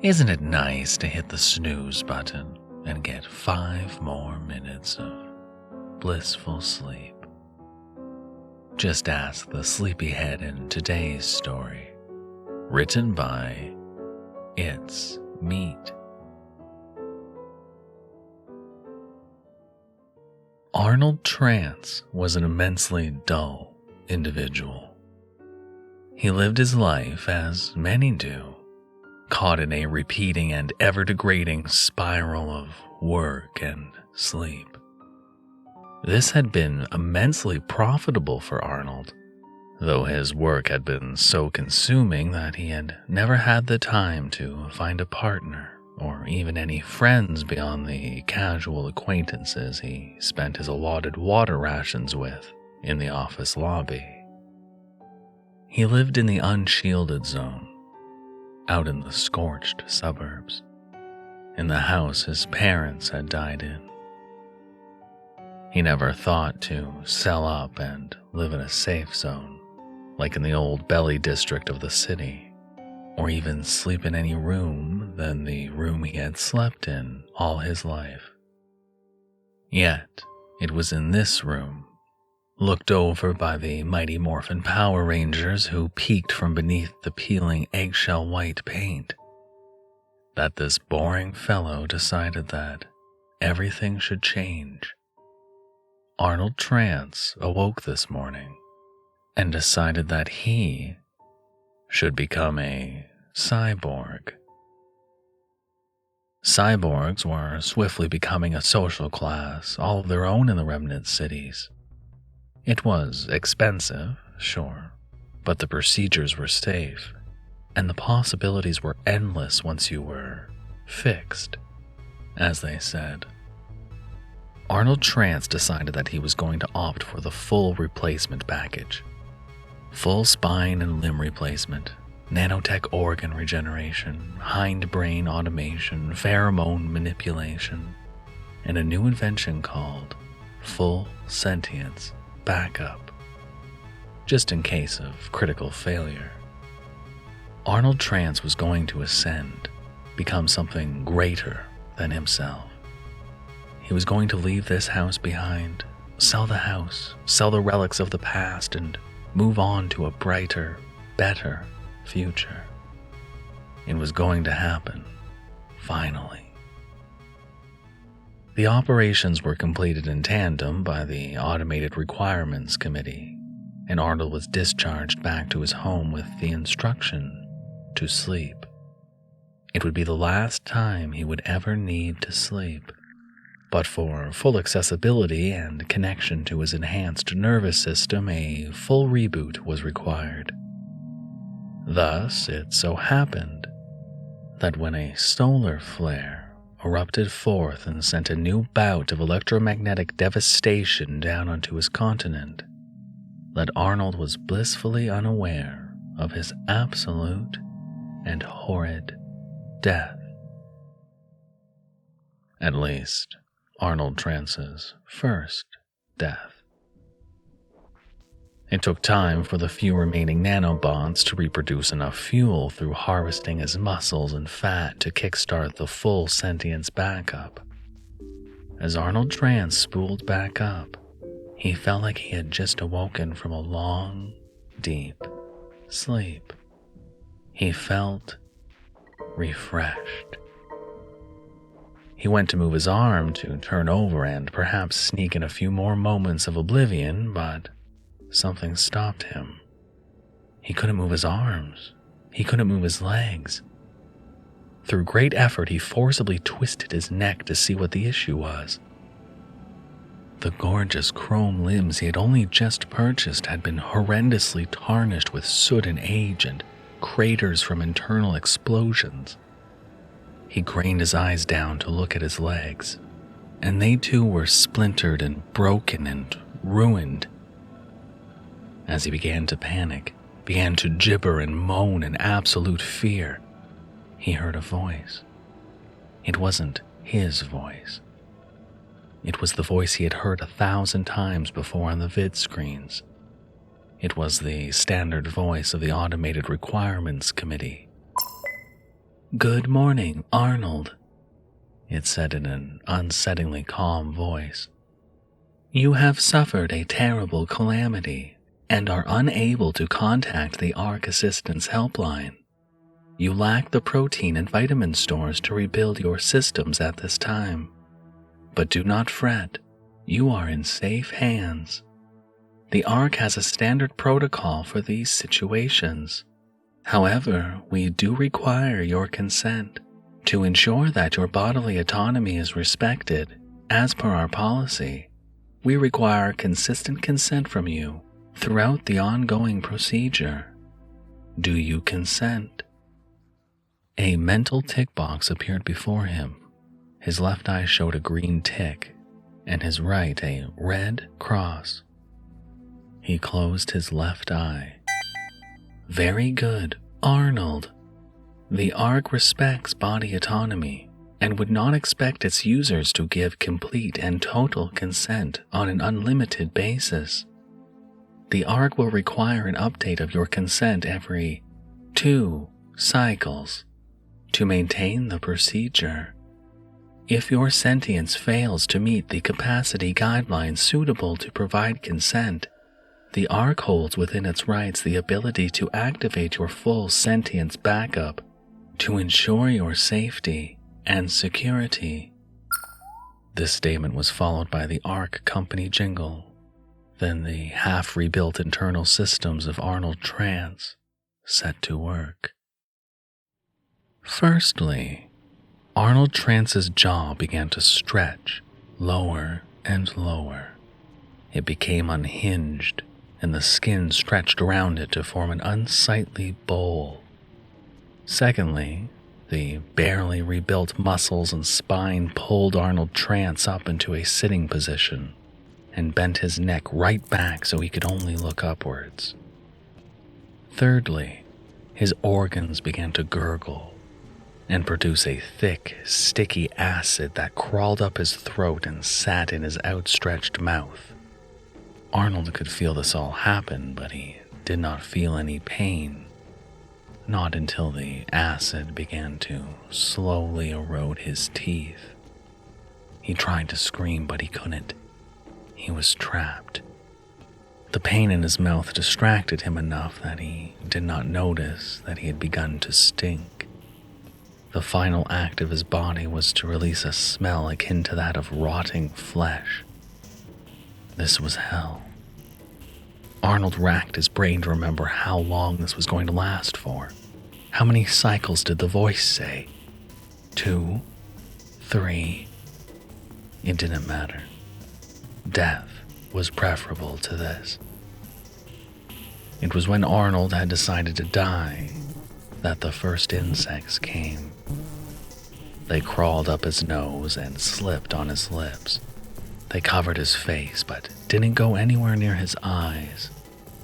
Isn't it nice to hit the snooze button and get 5 more minutes of blissful sleep? Just ask the sleepyhead in today's story, written by Itsmeat. Arnold Trance was an immensely dull individual. He lived his life as many do, caught in a repeating and ever-degrading spiral of work and sleep. This had been immensely profitable for Arnold, though his work had been so consuming that he had never had the time to find a partner or even any friends beyond the casual acquaintances he spent his allotted water rations with in the office lobby. He lived in the unshielded zone, out in the scorched suburbs, in the house his parents had died in. He never thought to sell up and live in a safe zone, like in the old belly district of the city, or even sleep in any room than the room he had slept in all his life. Yet, it was in this room, looked over by the Mighty Morphin Power Rangers who peeked from beneath the peeling eggshell white paint, that this boring fellow decided that everything should change. Arnold Trance awoke this morning and decided that he should become a cyborg. Cyborgs were swiftly becoming a social class all of their own in the remnant cities. It was expensive, sure, but the procedures were safe, and the possibilities were endless once you were fixed, as they said. Arnold Trance decided that he was going to opt for the full replacement package. Full spine and limb replacement, nanotech organ regeneration, hindbrain automation, pheromone manipulation, and a new invention called full sentience backup, just in case of critical failure. Arnold Trance was going to ascend, become something greater than himself. He was going to leave this house behind, sell the house, sell the relics of the past, and move on to a brighter, better future. It was going to happen, finally. The operations were completed in tandem by the Automated Requirements Committee, and Arnold was discharged back to his home with the instruction to sleep. It would be the last time he would ever need to sleep, but for full accessibility and connection to his enhanced nervous system, a full reboot was required. Thus, it so happened that when a solar flare erupted forth and sent a new bout of electromagnetic devastation down onto his continent, that Arnold was blissfully unaware of his absolute and horrid death. At least, Arnold Trance's first death. It took time for the few remaining nanobots to reproduce enough fuel through harvesting his muscles and fat to kickstart the full sentience backup. As Arnold Trance spooled back up, he felt like he had just awoken from a long, deep sleep. He felt refreshed. He went to move his arm to turn over and perhaps sneak in a few more moments of oblivion, but something stopped him. He couldn't move his arms. He couldn't move his legs. Through great effort, he forcibly twisted his neck to see what the issue was. The gorgeous chrome limbs he had only just purchased had been horrendously tarnished with soot and age and craters from internal explosions. He craned his eyes down to look at his legs, and they too were splintered and broken and ruined. As he began to panic, began to gibber and moan in absolute fear, he heard a voice. It wasn't his voice. It was the voice he had heard 1,000 times before on the vid screens. It was the standard voice of the Automated Requirements Committee. "Good morning, Arnold," it said in an unsettlingly calm voice. "You have suffered a terrible calamity and are unable to contact the ARC Assistance Helpline. You lack the protein and vitamin stores to rebuild your systems at this time. But do not fret, you are in safe hands. The ARC has a standard protocol for these situations. However, we do require your consent to ensure that your bodily autonomy is respected. As per our policy, we require consistent consent from you throughout the ongoing procedure. Do you consent?" A mental tick box appeared before him. His left eye showed a green tick, and his right a red cross. He closed his left eye. "Very good, Arnold. The ARC respects body autonomy and would not expect its users to give complete and total consent on an unlimited basis. The ARC will require an update of your consent every 2 cycles to maintain the procedure. If your sentience fails to meet the capacity guidelines suitable to provide consent, the ARC holds within its rights the ability to activate your full sentience backup to ensure your safety and security." This statement was followed by the ARC company jingle. Then the half-rebuilt internal systems of Arnold Trance set to work. Firstly, Arnold Trance's jaw began to stretch lower and lower. It became unhinged, and the skin stretched around it to form an unsightly bowl. Secondly, the barely rebuilt muscles and spine pulled Arnold Trance up into a sitting position and bent his neck right back so he could only look upwards. Thirdly, his organs began to gurgle and produce a thick, sticky acid that crawled up his throat and sat in his outstretched mouth. Arnold could feel this all happen, but he did not feel any pain. Not until the acid began to slowly erode his teeth. He tried to scream, but he couldn't. He was trapped. The pain in his mouth distracted him enough that he did not notice that he had begun to stink. The final act of his body was to release a smell akin to that of rotting flesh. This was hell. Arnold racked his brain to remember how long this was going to last for. How many cycles did the voice say? 2? 3? It didn't matter. Death was preferable to this. It was when Arnold had decided to die that the first insects came. They crawled up his nose and slipped on his lips. They covered his face, but didn't go anywhere near his eyes,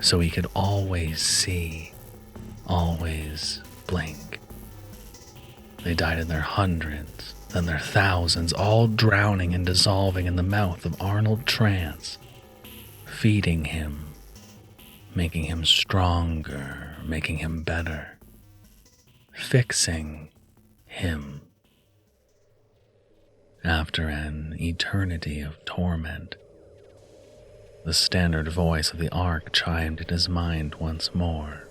so he could always see, always blink. They died in their hundreds, then their thousands, all drowning and dissolving in the mouth of Arnold Trance, feeding him, making him stronger, making him better, fixing him. After an eternity of torment, the standard voice of the ARC chimed in his mind once more.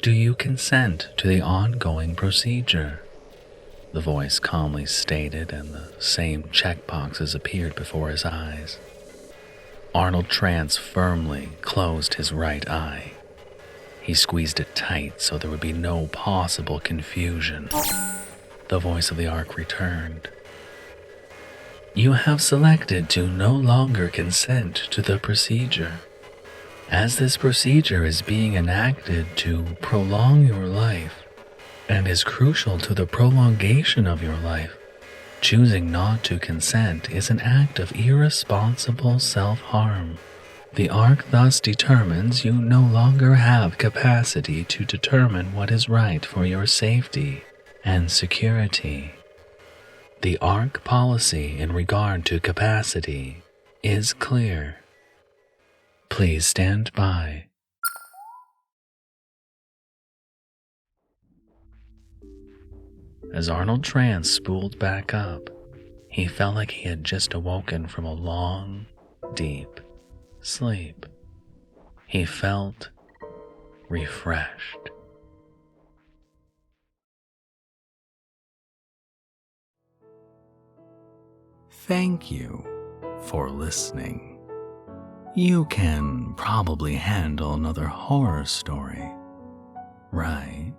"Do you consent to the ongoing procedure?" The voice calmly stated, and the same checkboxes appeared before his eyes. Arnold Trance firmly closed his right eye. He squeezed it tight so there would be no possible confusion. The voice of the ARC returned. "You have selected to no longer consent to the procedure. As this procedure is being enacted to prolong your life and is crucial to the prolongation of your life, choosing not to consent is an act of irresponsible self-harm. The ARC thus determines you no longer have capacity to determine what is right for your safety and security. The ARC policy in regard to capacity is clear. Please stand by." As Arnold Trance spooled back up, he felt like he had just awoken from a long, deep sleep. He felt refreshed. Thank you for listening. You can probably handle another horror story, right?